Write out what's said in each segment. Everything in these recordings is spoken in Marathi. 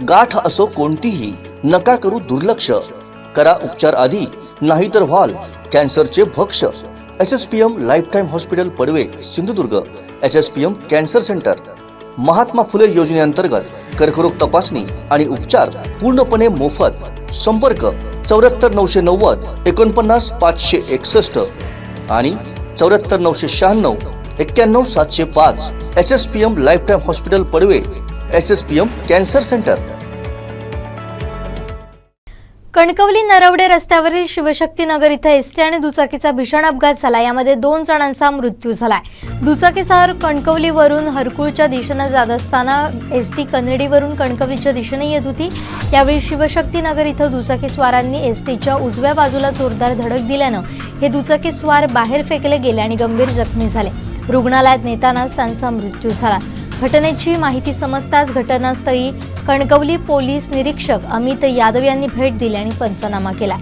गाठ असो कोणतीही, नका करू दुर्लक्ष. करा उपचार आधी, नाहीतर व्हाल कॅन्सरचे भक्ष. SSPM lifetime hospital Padave Sindhudurg. SSPM cancer centre. Mahatma Phule योजनेअंतर्गत कर्करोग तपासणी आणि उपचार पूर्णपणे मोफत. संपर्क 74 990 49 561 आणि 74 996 91 705. SSPM lifetime hospital Padve. SSPM cancer centre. Kankavli Narwade रस्त्यावरील शिवशक्तीनगर इथे एसटी आणि दुचाकीचा भीषण अपघात झाला. यामध्ये 2 जणांचा मृत्यू झालाय. दुचाकीसवार कणकवलीवरून हरकुळच्या दिशेने जात असताना एसटी कन्हेडीवरून कणकवलीच्या दिशेने येत होती. यावेळी शिवशक्तीनगर इथं दुचाकीस्वारांनी एसटीच्या उजव्या बाजूला जोरदार धडक दिल्यानं हे दुचाकीस्वार बाहेर फेकले गेले आणि गंभीर जखमी झाले. रुग्णालयात नेतानाच त्यांचा मृत्यू झाला. घटनेची माहिती समजताच घटनास्थळी कणकवली पोलीस निरीक्षक अमित यादव यांनी भेट दिली आणि पंचनामा केला.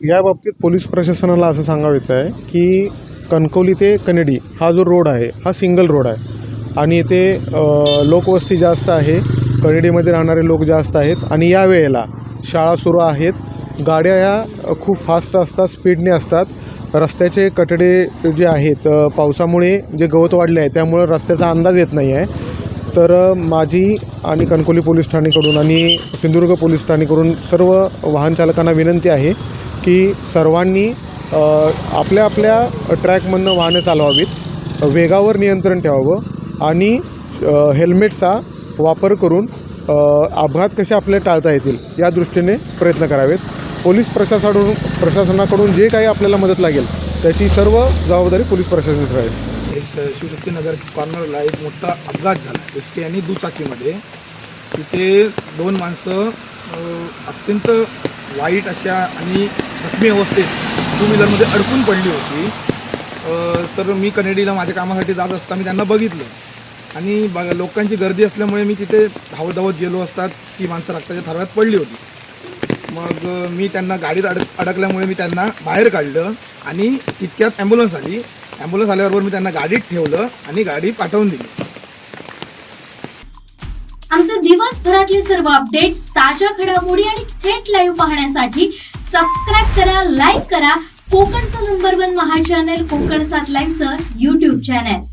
या बाबतीत पोलीस प्रशासनाला असं सांगायचं आहे की कणकवली ते कनेडी हा जो रोड आहे हा सिंगल रोड आहे आणि इथे लोकवस्ती जास्त आहे. कनेडीमध्ये राहणारे लोक जास्त आहेत आणि या वेळेला शाळा सुरू आहेत. गाड्या ह्या खूप फास्ट असतात, स्पीडने असतात. रस्त्याचे कठडे जे आहेत पावसामुळे जे गवत वाढले आहे त्यामुळे रस्त्याचा अंदाज येत नाही आहे. तर माझी आणि कणकवली पोलीस ठाणेकडून आणि सिंधुदुर्ग पोलीस ठाणेकडून सर्व वाहन चालकांना विनंती आहे की सर्वांनी आपल्या आपल्या ट्रॅकमधनं वाहनं चालवावीत, वेगावर नियंत्रण ठेवावं आणि हेल्मेटचा वापर करून अपघात कसे आपले टाळता येतील या दृष्टीने प्रयत्न करावेत. पोलीस प्रशासनाकडून जे काही आपल्याला मदत लागेल त्याची सर्व जबाबदारी पोलीस प्रशासनाची राहील. शिवशक्तीनगर कॉर्नरला एक मोठा अपघात झाला एसटी आणि दुचाकीमध्ये. तिथे 2 माणसं अत्यंत वाईट अशा आणि जखमी अवस्थेत 2 व्हीलरमध्ये अडकून पडली होती. तर मी कनेडीला माझ्या कामासाठी जात असता मी त्यांना बघितलं आणि लोकांची गर्दी असल्यामुळे मी तिथे धावत गेलो असतात ती माणसं रक्ताच्या थरात पडली होती. मग मी त्यांना गाडीत अडकल्यामुळे मी त्यांना बाहेर काढलं आणि तितक्यात ॲम्ब्युलन्स आली. ॲम्ब्युलन्स आल्याबरोबर मी त्यांना गाडीत ठेवलं आणि गाडी पाठवून दिली. आमचे दिवसभरातले सर्व अपडेट्स, ताज्या घडामोडी आणि थेट लाईव्ह पाहण्यासाठी सबस्क्राईब करा, लाईक करा कोकणचं नंबर 1 महा चॅनल कोकण 7 लाईव्हचं YouTube चॅनल.